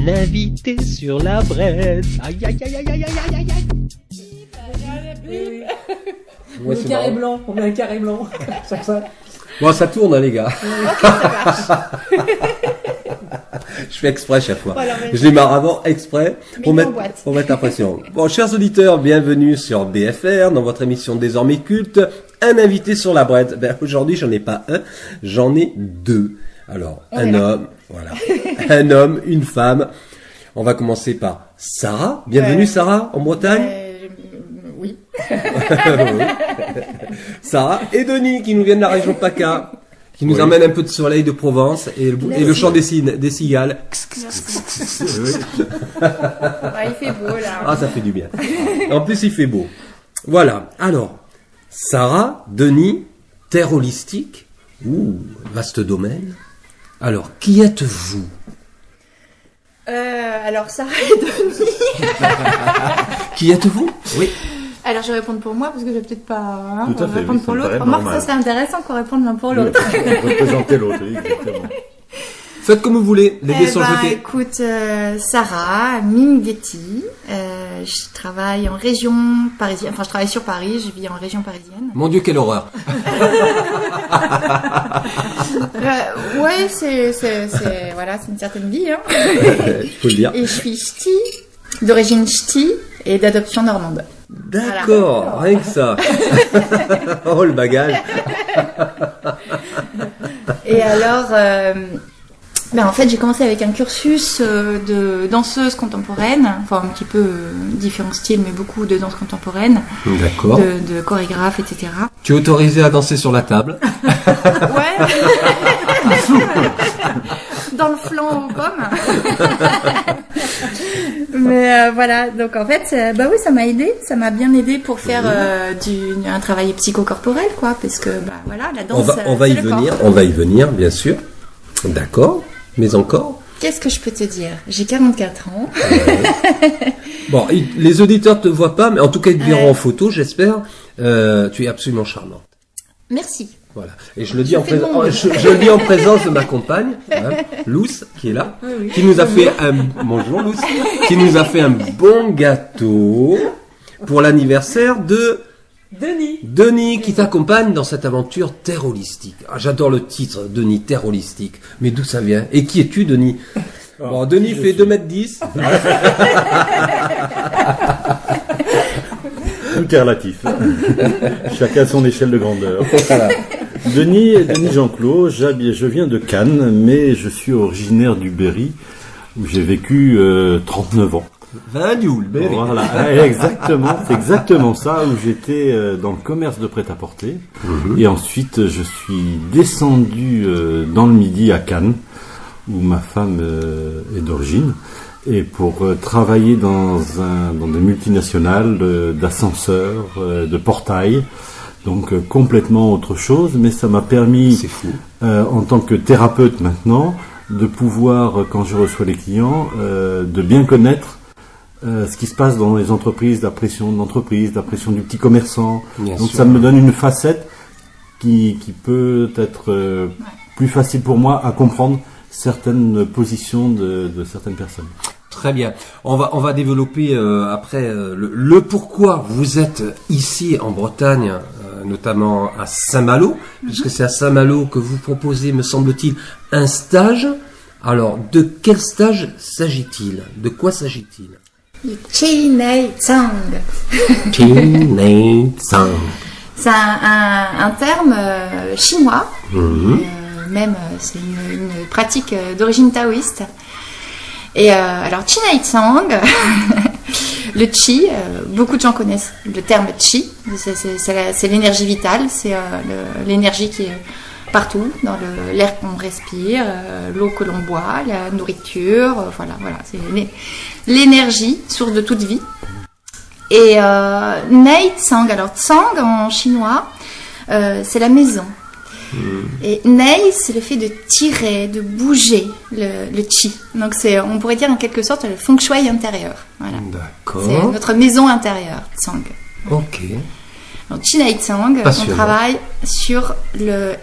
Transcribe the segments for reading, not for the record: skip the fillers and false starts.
Un invité sur la brette. Aïe, aïe, aïe, aïe, aïe, aïe, aïe, aïe. Ouais, c'est carré blanc, on met un carré blanc. Sur ça. Bon, ça tourne, hein, les gars. Ok, ça marche. Je fais exprès chaque fois. Voilà, je les marre avant exprès pour Mets-nous en mettre, boîte. pour mettre la pression. Bon, chers auditeurs, bienvenue sur BFR, dans votre émission désormais culte. Un invité sur la brette. Ben, aujourd'hui, j'en ai pas un, j'en ai deux. Alors, un homme, voilà. Un homme, une femme. On va commencer par Sarah. Bienvenue, Sarah, en Bretagne. Oui. Sarah et Denis, qui nous viennent de la région PACA. Qui nous emmène un peu de soleil de Provence et le chant des cigales. Ouais, il fait beau là. Ah, ça fait du bien. En plus, il fait beau. Voilà. Alors, Sarah, Denis, terre holistique. Ouh, vaste domaine. Alors, qui êtes-vous? Alors, Sarah et Denis. Qui êtes-vous? Oui. Alors, je vais répondre pour moi parce que je vais peut-être pas Tout à fait, répondre oui, pour ça me l'autre. paraît Remarque, normal. ça serait intéressant qu'on réponde l'un pour l'autre. Représenter l'autre, oui, exactement. Faites comme vous voulez. Les dés sont jetés. Écoute, Sarah, Mingetti. Je travaille en région parisienne. Enfin, je travaille sur Paris. Je vis en région parisienne. Mon Dieu, quelle horreur. Ouais, c'est voilà, c'est une certaine vie. Hein. Je peux le dire. Et je suis ch'ti, d'origine ch'ti et d'adoption normande. D'accord, rien que ça. Oh, le bagage. Et alors, en fait, j'ai commencé avec un cursus de danseuse contemporaine, enfin un petit peu différents styles, mais beaucoup de danse contemporaine, D'accord. de chorégraphe, etc. Tu es autorisé à danser sur la table. Ouais. Dans le flanc aux pommes. Mais voilà, donc en fait, oui, ça m'a aidé, ça m'a bien aidé pour faire un travail psychocorporel, quoi, parce que voilà, la danse. On va y c'est le venir, corps. on va y venir, bien sûr. D'accord, mais encore. Qu'est-ce que je peux te dire? J'ai 44 ans. Bon, les auditeurs te voient pas, mais en tout cas ils te verront en photo, j'espère. Tu es absolument charmante. Merci. Voilà. Et je le dis en fais de mon mieux. je le dis en présence de ma compagne, Luce, qui est là, qui nous a fait bonjour Luce, qui nous a fait un bon gâteau pour l'anniversaire de Denis, qui t'accompagne dans cette aventure terre holistique. Ah, j'adore le titre, Denis, terre holistique. Mais d'où ça vient? Et qui es-tu, Denis? Bon, Denis fait 2,10 m. Tout est relatif. Chacun a son échelle de grandeur. Voilà. Denis Jean-Claude, je viens de Cannes, mais je suis originaire du Berry, où j'ai vécu 39 ans. Voilà, exactement, c'est exactement ça, où j'étais dans le commerce de prêt-à-porter. Et ensuite, je suis descendu dans le Midi à Cannes, où ma femme est d'origine, et pour travailler dans des multinationales d'ascenseurs, de portail. Donc complètement autre chose, mais ça m'a permis, C'est fou. en tant que thérapeute maintenant, de pouvoir, quand je reçois les clients, de bien connaître ce qui se passe dans les entreprises, la pression de l'entreprise, la pression du petit commerçant. Bien Donc sûr. ça me donne une facette qui peut être plus facile pour moi à comprendre certaines positions de certaines personnes. Très bien. On va développer après le pourquoi vous êtes ici en Bretagne, notamment à Saint-Malo, puisque c'est à Saint-Malo que vous proposez, me semble-t-il, un stage. Alors, de quel stage s'agit-il? De quoi s'agit-il? Le Chinei Tsang. Tsang. C'est un terme chinois. Même, c'est une pratique d'origine taoïste. Et alors, Chinei Tsang, le chi, beaucoup de gens connaissent le terme chi. C'est l'énergie vitale, c'est l'énergie qui est partout, dans l'air qu'on respire, l'eau que l'on boit, la nourriture, voilà, c'est l'énergie, source de toute vie. Et Nei Tsang, alors Tsang en chinois, c'est la maison. Et Nei, c'est le fait de tirer, de bouger le chi. Donc on pourrait dire en quelque sorte le feng shui intérieur. Voilà. D'accord. C'est notre maison intérieure, Tsang. Ok. Donc Chinei Tsang, Passionnant. on travaille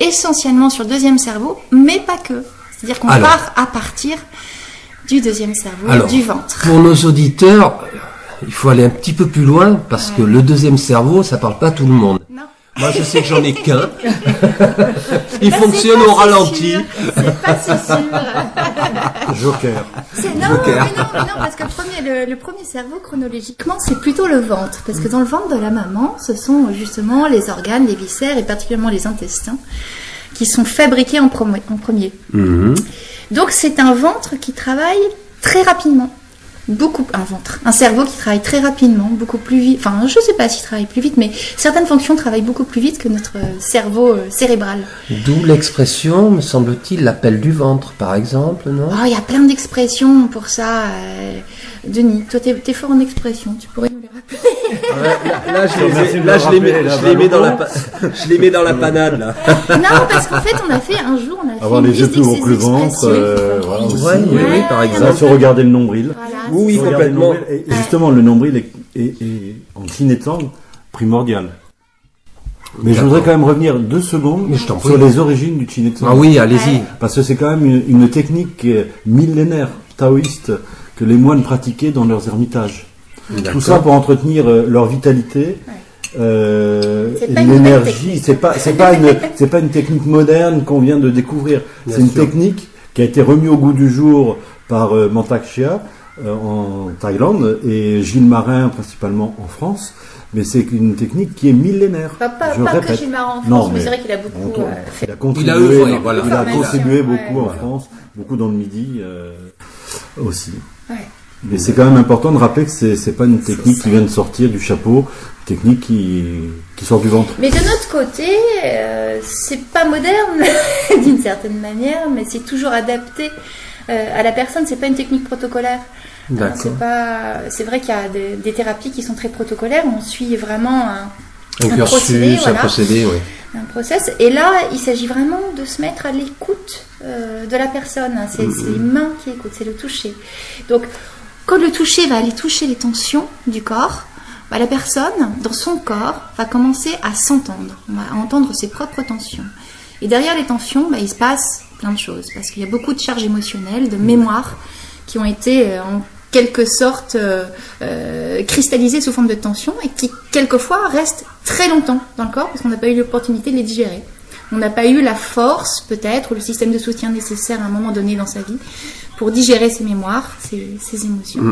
essentiellement sur le deuxième cerveau, mais pas que. C'est-à-dire qu'on Alors. part à partir du deuxième cerveau, Alors, du ventre. Pour nos auditeurs, il faut aller un petit peu plus loin parce que le deuxième cerveau, ça parle pas à tout le monde. Non. Moi, je sais que j'en ai qu'un. Il fonctionne au ralenti. C'est pas si sûr. Joker. Non, parce que le premier cerveau, chronologiquement, c'est plutôt le ventre. Parce que dans le ventre de la maman, ce sont justement les organes, les viscères et particulièrement les intestins qui sont fabriqués en premier. Mhm. Donc, c'est un ventre qui travaille très rapidement. Un cerveau qui travaille très rapidement, beaucoup plus vite. Enfin, je sais pas s'il travaille plus vite, mais certaines fonctions travaillent beaucoup plus vite que notre cerveau cérébral. D'où l'expression, me semble-t-il, l'appel du ventre, par exemple, non? Oh, il y a plein d'expressions pour ça. Denis, toi, t'es fort en expressions, tu pourrais nous les rappeler. Là, je les mets dans la panade, là. Non, parce qu'en fait, on a fait avoir les yeux plus gros que le ventre, voilà, aussi. Oui, par exemple. Se regarder le nombril. Voilà, Oui, complètement. Et justement, le nombril est en Chinetsang primordial. Mais je voudrais quand même revenir 2 secondes sur les origines du Chinetsang. Ah oui, allez-y. Parce que c'est quand même une technique millénaire taoïste que les moines pratiquaient dans leurs ermitages. Tout ça pour entretenir leur vitalité, l'énergie. C'est pas une technique moderne qu'on vient de découvrir. C'est une technique qui a été remise au goût du jour par Mantak Chia en Thaïlande et Gilles Marin principalement en France. Mais c'est une technique qui est millénaire. Pas que Gilles Marin en France, mais c'est vrai qu'il a beaucoup il a contribué beaucoup beaucoup en France, beaucoup dans le Midi aussi. Ouais. Mais c'est quand même important de rappeler que c'est pas une technique qui vient de sortir du chapeau, une technique qui sort du ventre. Mais de notre côté, c'est pas moderne d'une certaine manière, mais c'est toujours adapté à la personne. C'est pas une technique protocolaire. D'accord. C'est vrai qu'il y a des thérapies qui sont très protocolaires. On suit vraiment un cursus, un procédé, oui. Un process. Et là, il s'agit vraiment de se mettre à l'écoute de la personne. C'est les mains qui écoutent, c'est le toucher. Donc, quand le toucher va aller toucher les tensions du corps, la personne, dans son corps, va commencer à s'entendre. On va entendre ses propres tensions. Et derrière les tensions, il se passe plein de choses. Parce qu'il y a beaucoup de charges émotionnelles, de mémoires qui ont été en quelque sorte cristallisées sous forme de tension et qui, quelquefois, restent très longtemps dans le corps parce qu'on n'a pas eu l'opportunité de les digérer. On n'a pas eu la force, peut-être, ou le système de soutien nécessaire à un moment donné dans sa vie pour digérer ses mémoires, ses émotions.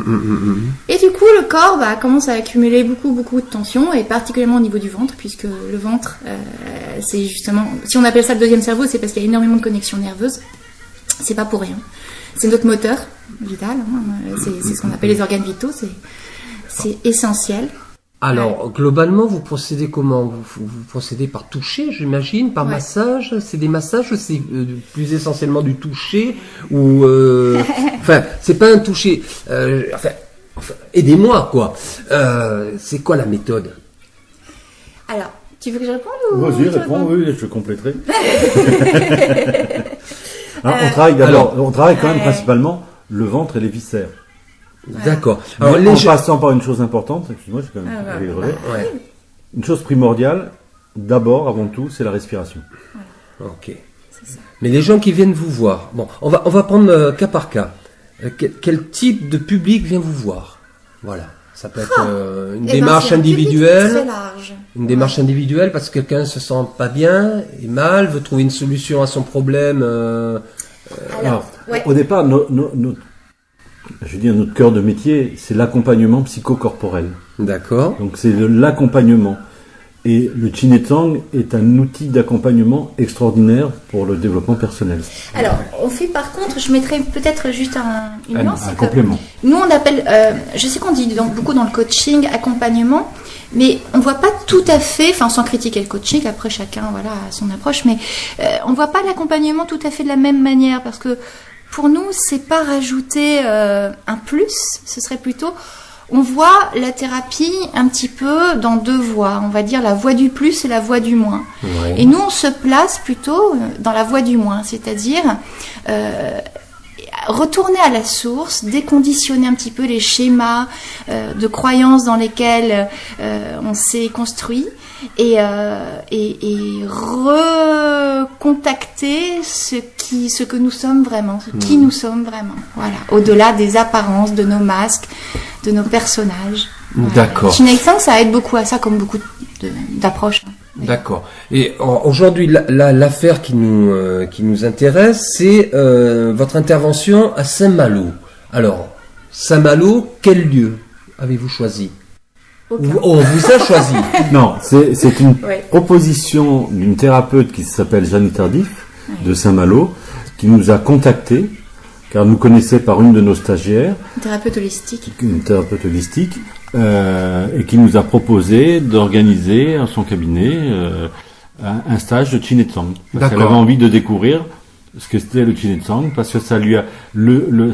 Et du coup, le corps commence à accumuler beaucoup de tensions, et particulièrement au niveau du ventre, puisque le ventre, c'est justement... Si on appelle ça le deuxième cerveau, c'est parce qu'il y a énormément de connexions nerveuses. C'est pas pour rien. C'est notre moteur vital, c'est ce qu'on appelle les organes vitaux, c'est essentiel. Alors, globalement, vous procédez comment? Vous procédez par toucher, j'imagine, par massage? C'est des massages ou c'est plus essentiellement du toucher? Ou enfin, c'est pas un toucher. Enfin, aidez-moi, quoi. C'est quoi la méthode? Alors, tu veux que je réponde ou... Vas-y, réponds, oui, je compléterai. On travaille quand même principalement le ventre et les viscères. D'accord. Alors, en passant par une chose importante, excuse-moi, j'ai quand même une chose primordiale, d'abord, avant tout, c'est la respiration. Ok. Mais les gens qui viennent vous voir, bon, on va prendre cas par cas. Quel type de public vient vous voir? Voilà. Ça peut être une démarche individuelle. Très large. Une démarche individuelle parce que quelqu'un se sent pas bien, est mal, veut trouver une solution à son problème. Au départ, notre cœur de métier, c'est l'accompagnement psychocorporel. D'accord. Donc c'est de l'accompagnement. Et le Chinetsang est un outil d'accompagnement extraordinaire pour le développement personnel. Alors, on fait par contre, je mettrais peut-être juste une nuance. Un complément. Nous, on appelle, je sais qu'on dit beaucoup dans le coaching, accompagnement, mais on voit pas tout à fait, enfin sans critiquer le coaching, après chacun a son approche, mais on voit pas l'accompagnement tout à fait de la même manière, parce que pour nous, c'est pas rajouter un plus, ce serait plutôt... On voit la thérapie un petit peu dans 2 voies, on va dire la voie du plus et la voie du moins. Ouais. Et nous, on se place plutôt dans la voie du moins, c'est-à-dire retourner à la source, déconditionner un petit peu les schémas de croyances dans lesquels on s'est construit et recontacter ce que nous sommes vraiment, qui nous sommes vraiment. Voilà, au-delà des apparences, de nos masques, de nos personnages. Voilà. D'accord. Chin Tsang, ça aide beaucoup à ça, comme beaucoup d'approches. D'accord. Et aujourd'hui, l'affaire qui nous intéresse, c'est votre intervention à Saint-Malo. Alors, Saint-Malo, quel lieu avez-vous choisi? On vous a choisi. Non, c'est une proposition d'une thérapeute qui s'appelle Jeannie Tardif, de Saint-Malo, qui nous a contactés, car nous connaissait par une de nos stagiaires. Une thérapeute holistique. Et qui nous a proposé d'organiser à son cabinet un stage de Chin Tsang. Parce qu'elle avait envie de découvrir ce que c'était le Chin Tsang, parce que ça lui a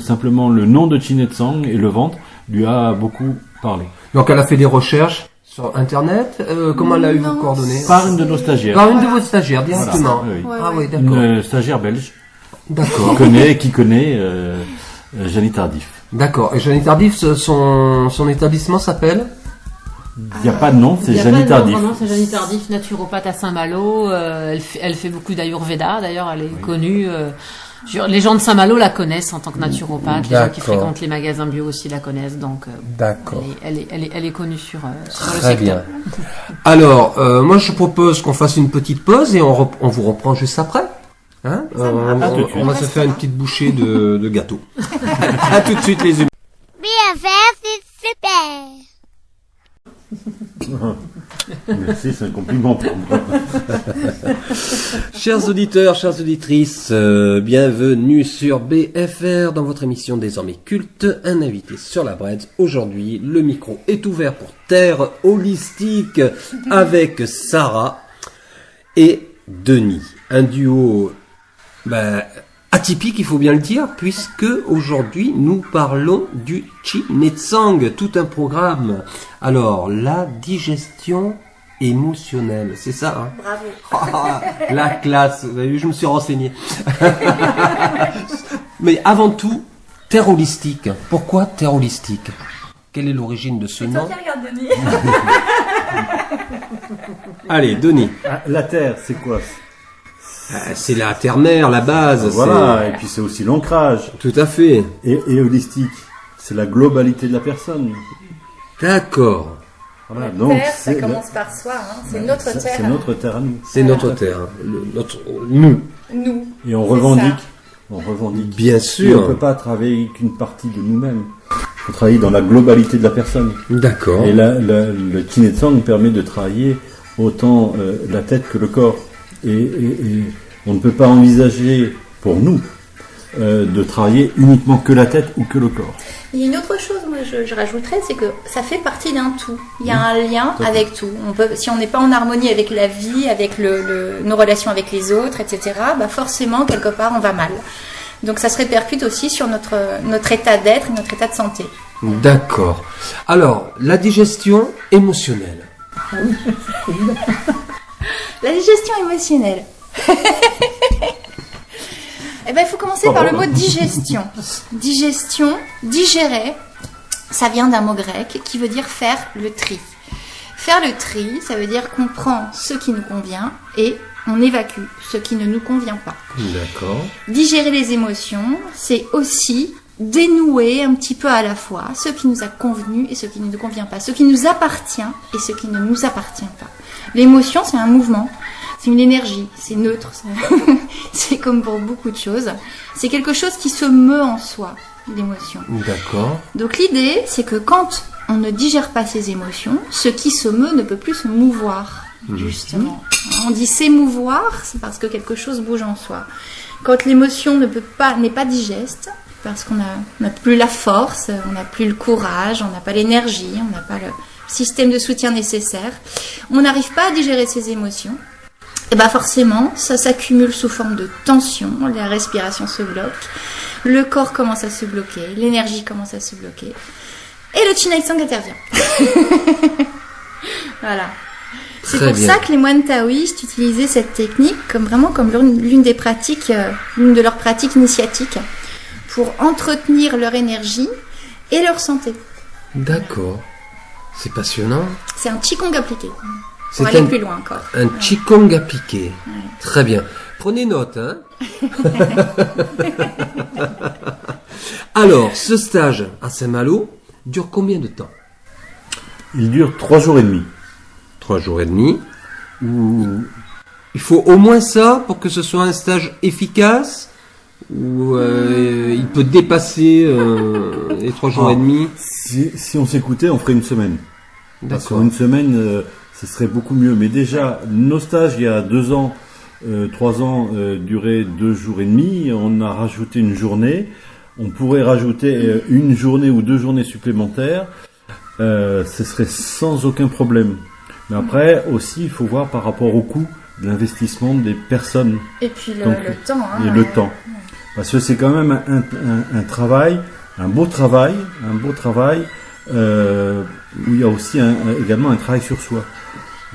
simplement le nom de Chin Tsang et le ventre lui a beaucoup parlé. Donc elle a fait des recherches sur Internet. Comment elle a eu vos coordonnées? Par une de nos stagiaires. Par une de vos stagiaires directement. Voilà. Oui. Ah oui, d'accord. Une stagiaire belge. D'accord. Qui connaît Jeannie Tardif. D'accord. Et Jeannie Tardif, son établissement s'appelle? Il n'y a pas de nom, c'est Jeannie Tardif. Non, c'est Jeannie Tardif, naturopathe à Saint-Malo. Elle fait beaucoup d'ayurveda. D'ailleurs, elle est connue. Les gens de Saint-Malo la connaissent en tant que naturopathe. Les gens qui fréquentent les magasins bio aussi la connaissent. Donc, d'accord. Elle est connue sur le Très secteur. bien. Alors, moi, je propose qu'on fasse une petite pause et on vous reprend juste après. Hein, on va se faire une petite bouchée de gâteau. À tout de suite, les humains. BFF, c'est super. Merci, c'est un compliment pour moi. Chers auditeurs, chères auditrices, bienvenue sur BFR dans votre émission désormais culte, un invité sur la Bredz. Aujourd'hui, le micro est ouvert pour Terre Holistique avec Sarah et Denis. Un duo atypique, il faut bien le dire, puisque aujourd'hui nous parlons du Chin Tsang, tout un programme. Alors, la digestion émotionnelle, c'est ça, hein? Bravo. La classe, vous avez vu, je me suis renseigné. Mais avant tout, Terre Holistique. Pourquoi Terre Holistique? Quelle est l'origine de ce nom? Denis. Allez, Denis. La Terre, c'est quoi? C'est la terre-mère, la base. Voilà, et puis c'est aussi l'ancrage. Tout à fait. Et holistique, c'est la globalité de la personne. D'accord. Voilà, La donc terre, ça commence par soi, hein. C'est notre terre. C'est notre terre à nous. C'est notre terre. Nous. Nous. Et on revendique. On revendique. Bien Et sûr. on ne peut pas travailler qu'une partie de nous-mêmes. Il faut travailler dans la globalité de la personne. D'accord. Et le Chin Tsang permet de travailler autant la tête que le corps. Et on ne peut pas envisager, pour nous, de travailler uniquement que la tête ou que le corps. Il y a une autre chose, moi je rajouterais, c'est que ça fait partie d'un tout. Il y a un lien avec tout. Si on n'est pas en harmonie avec la vie, avec nos relations avec les autres, etc., forcément, quelque part, on va mal. Donc ça se répercute aussi sur notre état d'être et notre état de santé. D'accord. Alors, la digestion émotionnelle. La digestion émotionnelle. Il faut commencer par le mot digestion. Digestion, digérer, ça vient d'un mot grec qui veut dire faire le tri. Faire le tri, ça veut dire qu'on prend ce qui nous convient et on évacue ce qui ne nous convient pas. D'accord. Digérer les émotions, c'est aussi dénouer un petit peu à la fois ce qui nous a convenu et ce qui ne nous convient pas, ce qui nous appartient et ce qui ne nous appartient pas. L'émotion, c'est un mouvement, c'est une énergie, c'est neutre, c'est comme pour beaucoup de choses. C'est quelque chose qui se meut en soi, l'émotion. D'accord. Donc l'idée, c'est que quand on ne digère pas ses émotions, ce qui se meut ne peut plus se mouvoir, justement. On dit s'émouvoir, c'est parce que quelque chose bouge en soi. Quand l'émotion n'est pas digeste, parce qu'on n'a plus la force, on n'a plus le courage, on n'a pas l'énergie, on n'a pas le système de soutien nécessaire, on n'arrive pas à digérer ses émotions, et forcément, ça s'accumule sous forme de tension, la respiration se bloque, le corps commence à se bloquer, l'énergie commence à se bloquer, et le Chin Tsang intervient. Voilà. C'est Très pour bien. ça que les moines taoïstes utilisaient cette technique comme l'une des pratiques, l'une de leurs pratiques initiatiques, pour entretenir leur énergie et leur santé. D'accord. C'est passionnant. C'est un qigong appliqué. Pour aller plus loin encore. Un Qigong appliqué. Ouais. Très bien. Prenez note, hein. Alors, ce stage à Saint-Malo dure combien de temps? Il dure 3 jours et demi. 3 jours et demi. Il faut au moins ça pour que ce soit un stage efficace, ou il peut dépasser les 3 jours et demi. Si on s'écoutait, on ferait une semaine. D'accord. Sur une semaine, ce serait beaucoup mieux. Mais déjà, nos stages, il y a 2 ans, 3 ans, duraient 2 jours et demi. On a rajouté une journée. On pourrait rajouter une journée ou 2 journées supplémentaires. Ce serait sans aucun problème. Mais après, aussi, il faut voir par rapport au coût de l'investissement des personnes. Et puis le temps. Hein, et le temps. Parce que c'est quand même un travail, un beau travail, où il y a aussi également un travail sur soi.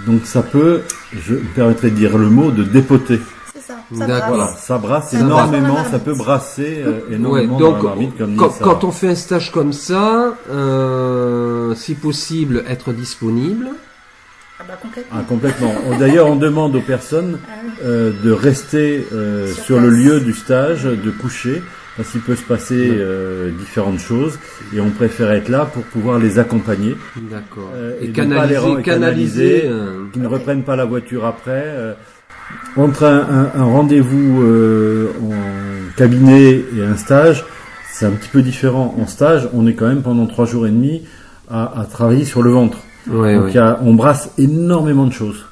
Donc ça peut, je me permettrai de dire le mot, de dépoter. C'est ça. Voilà, ça brasse énormément, ça peut brasser énormément donc, dans la marmite, comme quand on fait un stage comme ça, si possible, être disponible. Complètement. D'ailleurs, on demande aux personnes de rester sur le lieu du stage, de coucher, parce qu'il peut se passer différentes choses, et on préfère être là pour pouvoir les accompagner. D'accord. Et canaliser, qu'ils ne reprennent pas la voiture après. Entre un rendez-vous en cabinet et un stage, c'est un petit peu différent. En stage, on est quand même pendant 3 jours et demi à travailler sur le ventre. Donc on brasse énormément de choses.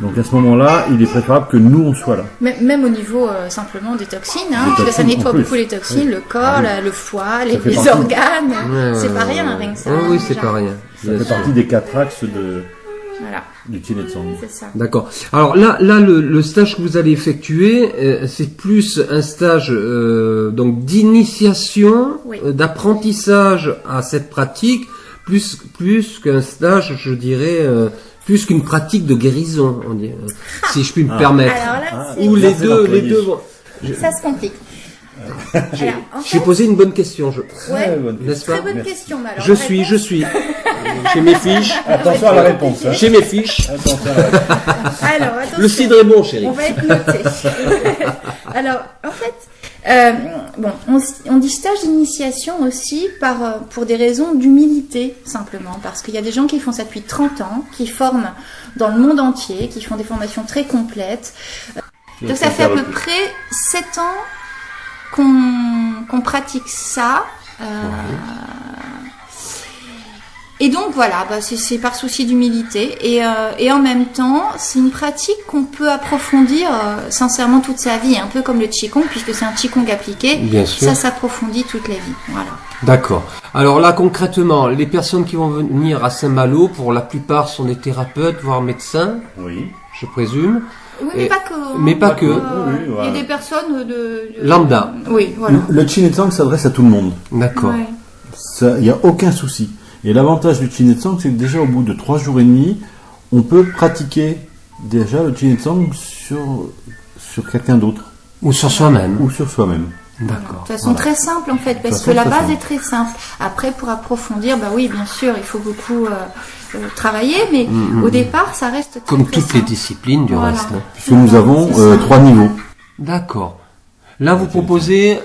Donc à ce moment-là, il est préférable que nous on soit là. Même au niveau simplement des toxines, parce que ça nettoie beaucoup les toxines, le corps, le foie, les organes. C'est pas rien, rien que ça. Oui, c'est pas rien. Ça fait partie des 4 axes du Qigong. C'est ça. D'accord. Alors là, le stage que vous allez effectuer, c'est plus un stage donc d'initiation, d'apprentissage à cette pratique. Plus qu'un stage, je dirais, plus qu'une pratique de guérison, on dit, si je puis me permettre. Alors là, ou les deux vont. Ça se complique. J'ai posé une bonne question, n'est-ce pas? Très bonne question, mais alors, je suis. Chez mes fiches. Attention à la réponse. Chez mes fiches. Alors, attention. Le cidre est bon, chérie. On va être noté. Alors, en fait, on dit stage d'initiation aussi pour des raisons d'humilité, simplement. Parce qu'il y a des gens qui font ça depuis 30 ans, qui forment dans le monde entier, qui font des formations très complètes. Donc ça fait à peu près 7 ans qu'on pratique ça. Et donc voilà, c'est par souci d'humilité et en même temps, c'est une pratique qu'on peut approfondir sincèrement toute sa vie, un peu comme le Qigong, puisque c'est un Qigong appliqué. Bien sûr. Ça s'approfondit toute la vie. Voilà. D'accord. Alors là, concrètement, les personnes qui vont venir à Saint-Malo, pour la plupart, sont des thérapeutes, voire médecins. Oui. Je présume. Oui, mais pas que. Mais pas que. Il y a des personnes de lambda. Oui, voilà. Le Qigong s'adresse à tout le monde. D'accord. Ouais. Il n'y a aucun souci. Et l'avantage du Qigong, c'est que déjà au bout de 3 jours et demi, on peut pratiquer déjà le Qigong sur quelqu'un d'autre. Ou sur soi-même. Ou sur soi-même. D'accord. De façon très simple en fait, parce que la base est très simple. Après, pour approfondir, oui, bien sûr, il faut beaucoup travailler, mais au départ, ça reste très, comme très toutes simple. les disciplines du reste. Puisque nous avons 3 niveaux. D'accord. Là, vous proposez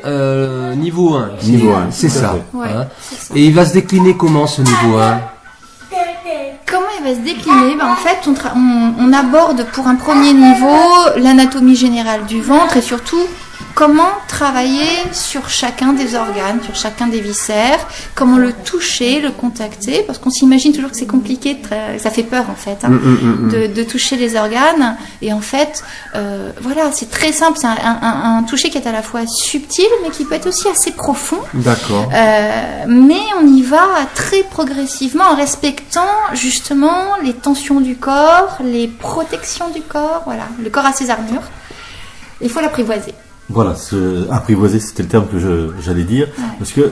niveau 1. Niveau 1. C'est ça. Ouais, hein. c'est ça. Et il va se décliner comment ce niveau 1? Comment il va se décliner? En fait, on aborde pour un premier niveau l'anatomie générale du ventre et surtout comment travailler sur chacun des organes, sur chacun des viscères, comment le toucher, le contacter, parce qu'on s'imagine toujours que c'est compliqué, ça fait peur en fait, de toucher les organes. Et en fait, voilà, c'est très simple, c'est un toucher qui est à la fois subtil, mais qui peut être aussi assez profond. D'accord. Mais on y va très progressivement en respectant justement les tensions du corps, les protections du corps, voilà, le corps a ses armures. Il faut l'apprivoiser. Voilà, apprivoiser, c'était le terme que j'allais dire, parce que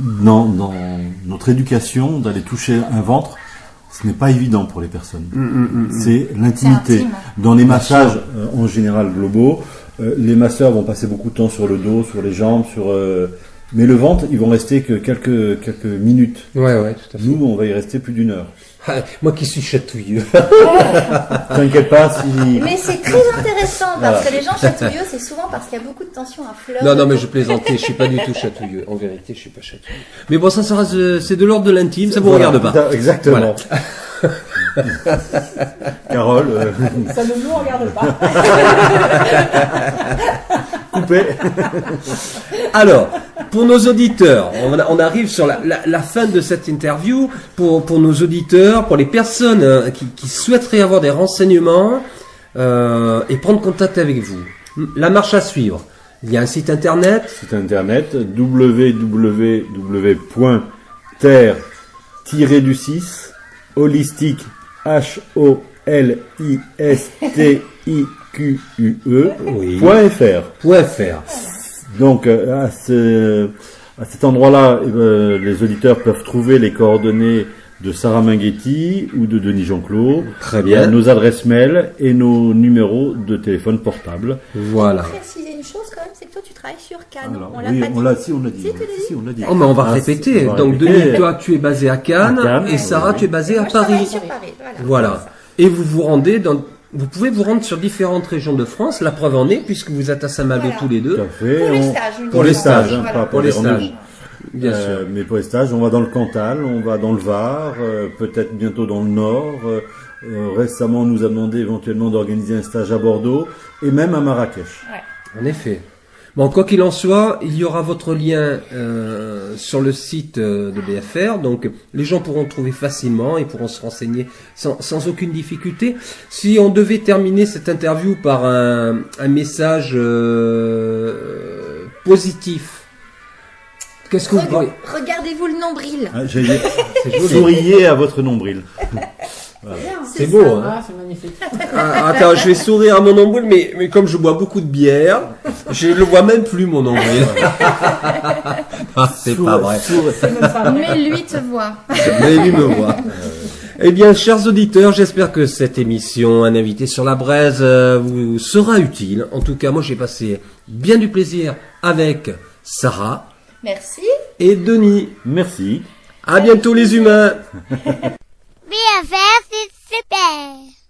dans notre éducation, d'aller toucher un ventre, ce n'est pas évident pour les personnes. C'est l'intimité. Dans les massages, en général globaux, les masseurs vont passer beaucoup de temps sur le dos, sur les jambes, mais le ventre, ils vont rester que quelques minutes. Ouais, tout à fait. Nous, on va y rester plus d'1 heure. Moi qui suis chatouilleux. T'inquiète pas si... Mais c'est très intéressant parce que les gens chatouilleux, c'est souvent parce qu'il y a beaucoup de tension à fleur. Non, mais je plaisantais, je suis pas du tout chatouilleux. En vérité, je suis pas chatouilleux. Mais bon, ça sera, c'est de l'ordre de l'intime, ça vous regarde pas. Exactement. Carole, Ça ne nous regarde pas. coupé. Alors, pour nos auditeurs, on arrive sur la fin de cette interview. Pour nos auditeurs, pour les personnes qui souhaiteraient avoir des renseignements et prendre contact avec vous, la marche à suivre. Il y a un site internet. Site internet www.terre-du-6 holistique .fr. Donc à cet endroit-là, les auditeurs peuvent trouver les coordonnées de Sarah Minghetti ou de Denis Jean-Claude. Très bien. Nos adresses mail et nos numéros de téléphone portable. Voilà. Je vais préciser une chose quand même, c'est que toi tu travailles sur Cannes. Alors, On l'a oui, pas dit. on l'a dit. Si, on l'a dit. Oh, mais on va répéter. Donc, Denis, toi, tu es basé à Cannes, À Cannes, et Sarah, oui. tu es basée à Moi, je travaille Paris. sur Paris. Voilà. Et vous vous rendez vous pouvez vous rendre sur différentes régions de France. La preuve en est, puisque vous êtes à Saint-Malo Voilà. tous les deux. Tout à fait. Pour les On- stages. Pour les stages, Voilà. pas Pour pour les les stages. rendez-vous. Bien sûr. Mais pour les stages, on va dans le Cantal, on va dans le Var, peut-être bientôt dans le Nord. Récemment, on nous a demandé éventuellement d'organiser un stage à Bordeaux et même à Marrakech. En effet. Bon, quoi qu'il en soit, il y aura votre lien sur le site de BFR, donc les gens pourront trouver facilement et pourront se renseigner sans aucune difficulté. Si on devait terminer cette interview par un message positif, qu'est-ce que vous pourriez... Regardez-vous le nombril. Ah, j'ai dit, C'est joli. souriez à votre nombril. C'est beau, hein. Ah, c'est magnifique. Ah, attends, je vais sourire à mon nombril, mais comme je bois beaucoup de bière, je le vois même plus, mon nombril. Ah, c'est pas vrai. Mais lui te voit. Mais lui me voit. Eh bien, chers auditeurs, j'espère que cette émission, Un invité sur la braise, vous sera utile. En tout cas, moi, j'ai passé bien du plaisir avec Sarah Merci. et Denis. Merci. À bientôt, les humains. BFF, c'est super.